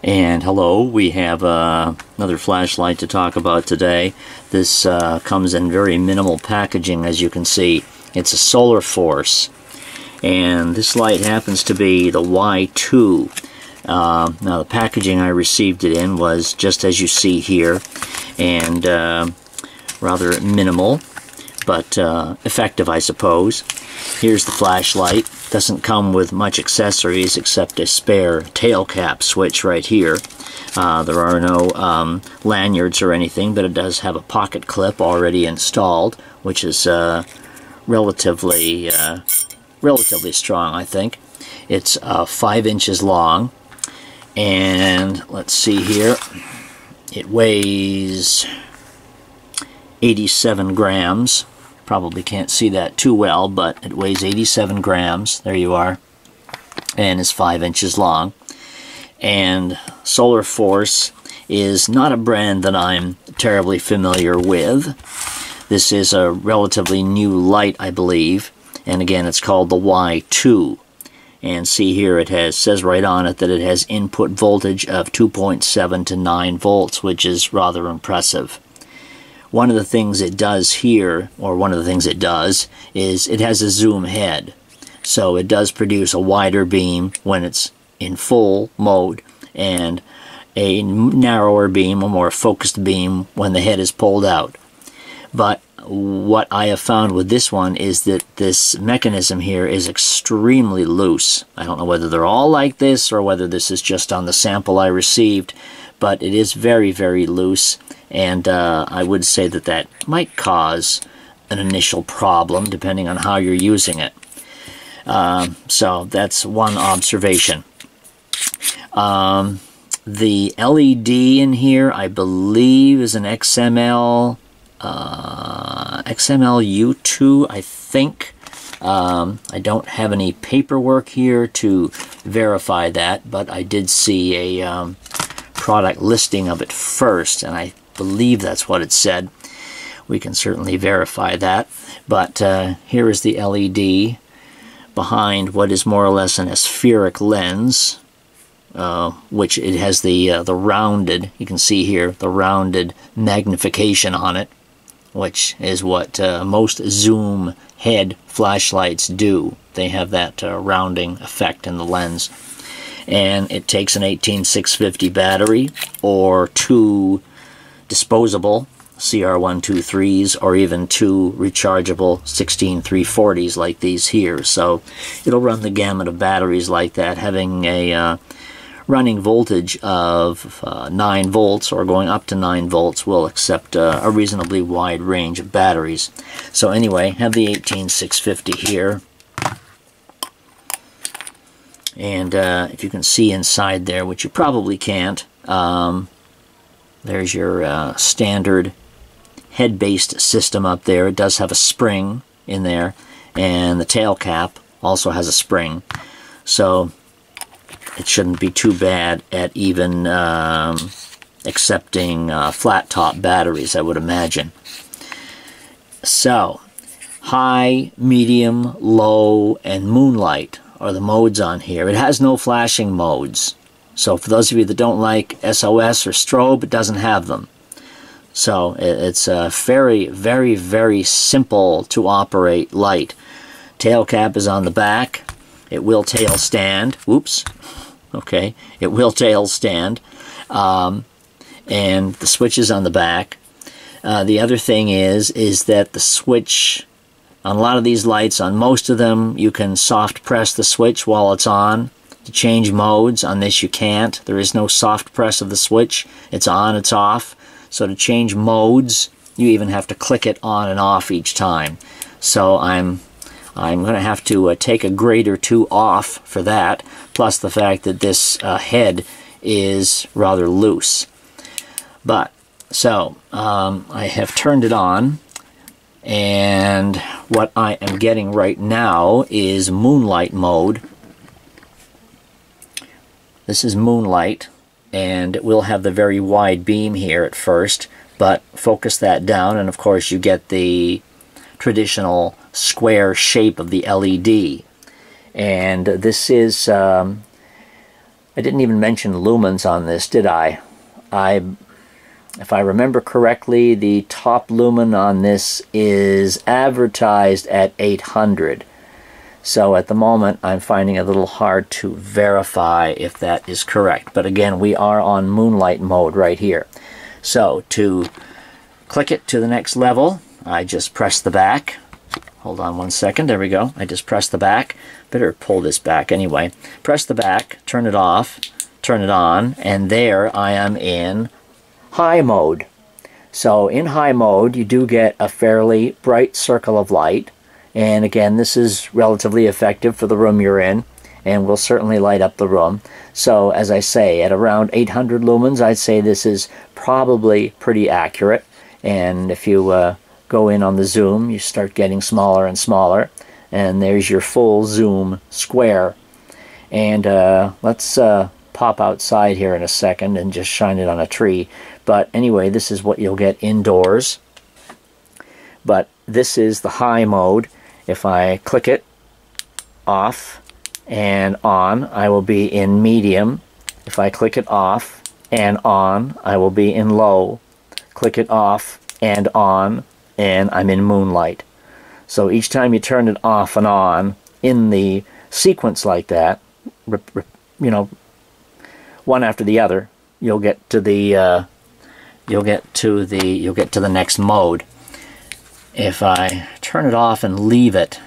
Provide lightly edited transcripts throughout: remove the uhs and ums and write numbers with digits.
And hello, we have another flashlight to talk about today. This comes in very minimal packaging, as you can see. It's a Solarforce, and this light happens to be the Y2. Now the packaging I received it in was just as you see here, and rather minimal, but effective, I suppose. Here's the flashlight. Doesn't come with much accessories except a spare tail cap switch right here. There are no lanyards or anything, but it does have a pocket clip already installed, which is relatively strong, I think. It's 5 inches long, and let's see here, it weighs 87 grams. Probably can't see that too well, but it weighs 87 grams. There you are. And is 5 inches long. And Solarforce is not a brand that I'm terribly familiar with. This is a relatively new light, I believe. And again, it's called the Y2. And see here, it says right on it that it has input voltage of 2.7 to 9 volts, which is rather impressive. One of the things it does here, or one of the things it does, is it has a zoom head. So it does produce a wider beam when it's in full mode, and a narrower beam, a more focused beam, when the head is pulled out. But what I have found with this one is that this mechanism here is extremely loose. I don't know whether they're all like this, or whether this is just on the sample I received, but it is very, very loose. And I would say that that might cause an initial problem depending on how you're using it. So that's one observation. The LED in here, I believe, is an XML-U2, I think. I don't have any paperwork here to verify that, but I did see a product listing of it first, and I believe that's what it said. We can certainly verify that, but here is the LED behind what is more or less an aspheric lens, which it has the rounded, you can see here, the rounded magnification on it, which is what most zoom head flashlights do. They have that rounding effect in the lens. And it takes an 18650 battery, or 2 disposable CR123s, or even 2 rechargeable 16340s like these here. So it'll run the gamut of batteries like that, having a running voltage of 9 volts, or going up to 9 volts will accept a reasonably wide range of batteries. So anyway, have the 18650 here. And if you can see inside there, which you probably can't, there's your standard head-based system up there. It does have a spring in there, and the tail cap also has a spring. So it shouldn't be too bad at even accepting flat-top batteries, I would imagine. So, high, medium, low, and moonlight are the modes on here. It has no flashing modes. So for those of you that don't like SOS or strobe, it doesn't have them. So it's a very, very, very simple to operate light. Tail cap is on the back. It will tail stand. Whoops. Okay. It will tail stand. And the switch is on the back. The other thing is that the switch, on a lot of these lights, on most of them, you can soft press the switch while it's on to change modes. On this you can't. There is no soft press of the switch. It's on, it's off. So to change modes, you even have to click it on and off each time. So I'm going to have to take a grade or two off for that, plus the fact that this head is rather loose. But, so, I have turned it on, and what I am getting right now is Moonlight Mode. This is Moonlight, and it will have the very wide beam here at first, but focus that down, and of course you get the traditional square shape of the LED. And this is I didn't even mention lumens on this, did I? If I remember correctly, the top lumen on this is advertised at 800. So at the moment, I'm finding it a little hard to verify if that is correct. But again, we are on Moonlight Mode right here. So to click it to the next level, I just press the back. Hold on one second. There we go. I just press the back. Better pull this back anyway. Press the back, turn it off, turn it on, and there I am in high mode. So in high mode, you do get a fairly bright circle of light. And again, this is relatively effective for the room you're in, and will certainly light up the room. So as I say, at around 800 lumens, I'd say this is probably pretty accurate. And if you go in on the zoom, you start getting smaller and smaller, and there's your full zoom square. And let's pop outside here in a second and just shine it on a tree. But anyway, this is what you'll get indoors. But this is the high mode. If I click it off and on, I will be in medium. If I click it off and on, I will be in low. Click it off and on, and I'm in moonlight. So each time you turn it off and on in the sequence like that, you know, one after the other, you'll get to the next mode. If I turn it off and leave it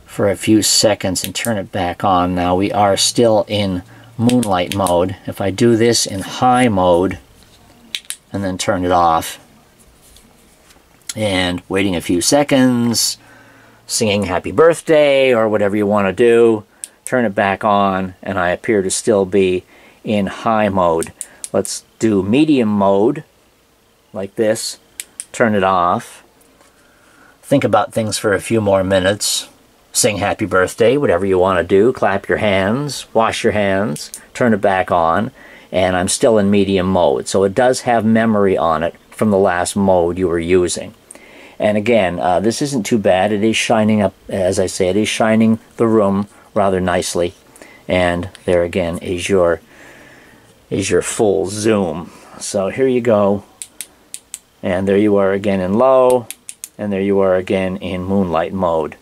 for a few seconds and turn it back on, now we are still in Moonlight Mode. If I do this in high mode and then turn it off, and waiting a few seconds, singing happy birthday or whatever you want to do, turn it back on, and I appear to still be in high mode. Let's do medium mode, like this, turn it off, think about things for a few more minutes, sing happy birthday, whatever you want to do, clap your hands, wash your hands, turn it back on, and I'm still in medium mode. So it does have memory on it from the last mode you were using. And again, this isn't too bad. It is shining up, as I say, it is shining the room rather nicely. And there again is your full zoom. So here you go. And there you are again in low. And there you are again in Moonlight Mode.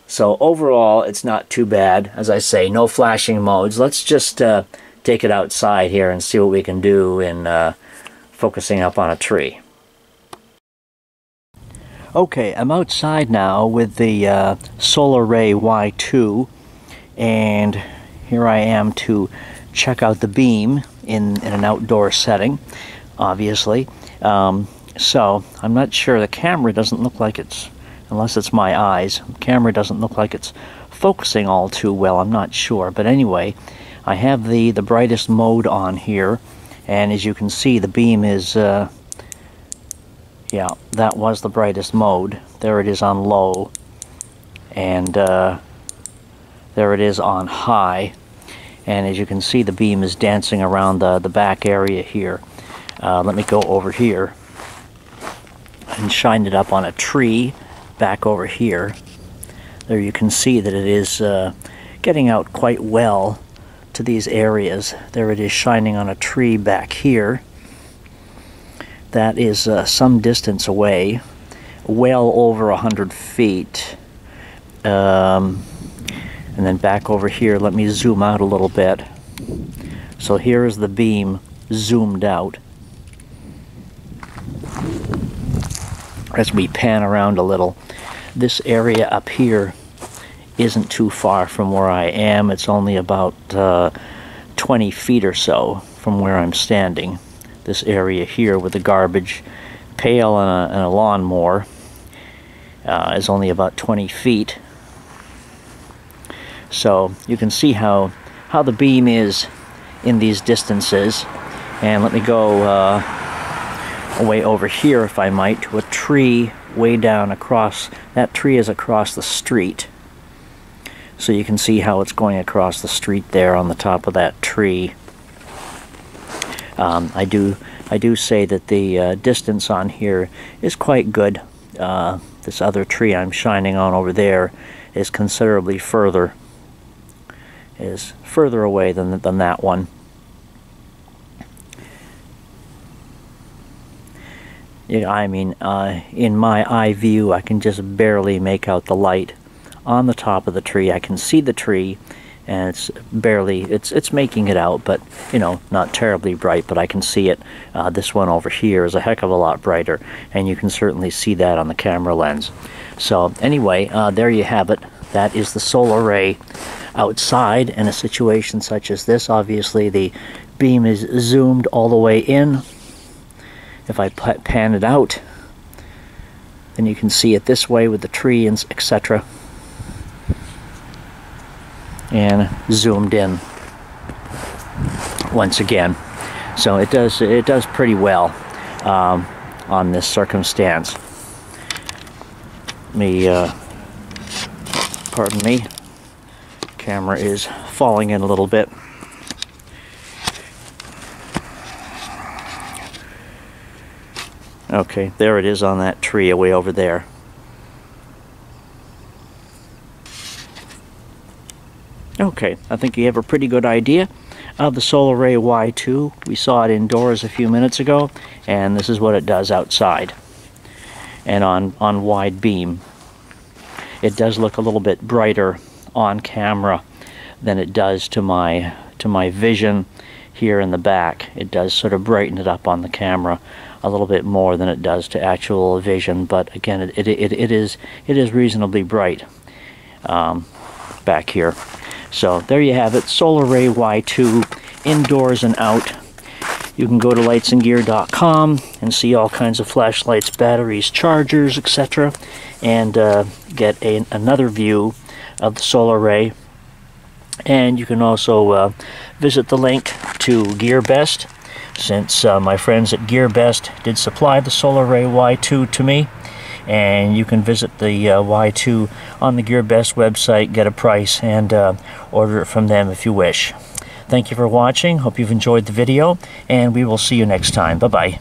So overall, it's not too bad. As I say, no flashing modes. Let's just take it outside here and see what we can do in focusing up on a tree. Okay, I'm outside now with the SolarRay Y2, and here I am to check out the beam in an outdoor setting, obviously. So I'm not sure. The camera doesn't look like it's, unless it's my eyes, the camera doesn't look like it's focusing all too well. I'm not sure. But anyway, I have the brightest mode on here, and as you can see, the beam is, yeah, that was the brightest mode. There it is on low, and there it is on high. And as you can see, the beam is dancing around the back area here. Let me go over here and shine it up on a tree back over here. There you can see that it is getting out quite well to these areas. There it is shining on a tree back here. That is some distance away, well over 100 feet. And then back over here, let me zoom out a little bit. So here is the beam zoomed out. As we pan around a little, this area up here isn't too far from where I am. It's only about 20 feet or so from where I'm standing. This area here with the garbage pail and a lawnmower is only about 20 feet. So you can see how the beam is in these distances. And let me go way over here, if I might, to a tree way down across. That tree is across the street. So you can see how it's going across the street there on the top of that tree. I do say that the distance on here is quite good. This other tree I'm shining on over there is considerably further. is further away than that one. Yeah, I mean, in my eye view, I can just barely make out the light on the top of the tree. I can see the tree, and it's barely, it's making it out, but, you know, not terribly bright, but I can see it. This one over here is a heck of a lot brighter, and you can certainly see that on the camera lens. So anyway, there you have it. That is the solar array outside in a situation such as this. Obviously, the beam is zoomed all the way in. If I pan it out, then you can see it this way with the tree and etc. And zoomed in once again. So it does pretty well on this circumstance. Pardon me, camera is falling in a little bit. Okay, there it is on that tree away over there. Okay, I think you have a pretty good idea of the Solar Array Y2. We saw it indoors a few minutes ago, and this is what it does outside and on wide beam. It does look a little bit brighter on camera than it does to my vision here in the back. It does sort of brighten it up on the camera a little bit more than it does to actual vision, but again, it is reasonably bright back here. So there you have it, Solar Array Y2, indoors and out. You can go to lightsandgear.com and see all kinds of flashlights, batteries, chargers, etc., and get another view of the solar array. And you can also visit the link to GearBest, since my friends at GearBest did supply the Solar Array Y2 to me. And you can visit the Y2 on the GearBest website, get a price, and order it from them if you wish. Thank you for watching. Hope you've enjoyed the video, and we will see you next time. Bye-bye.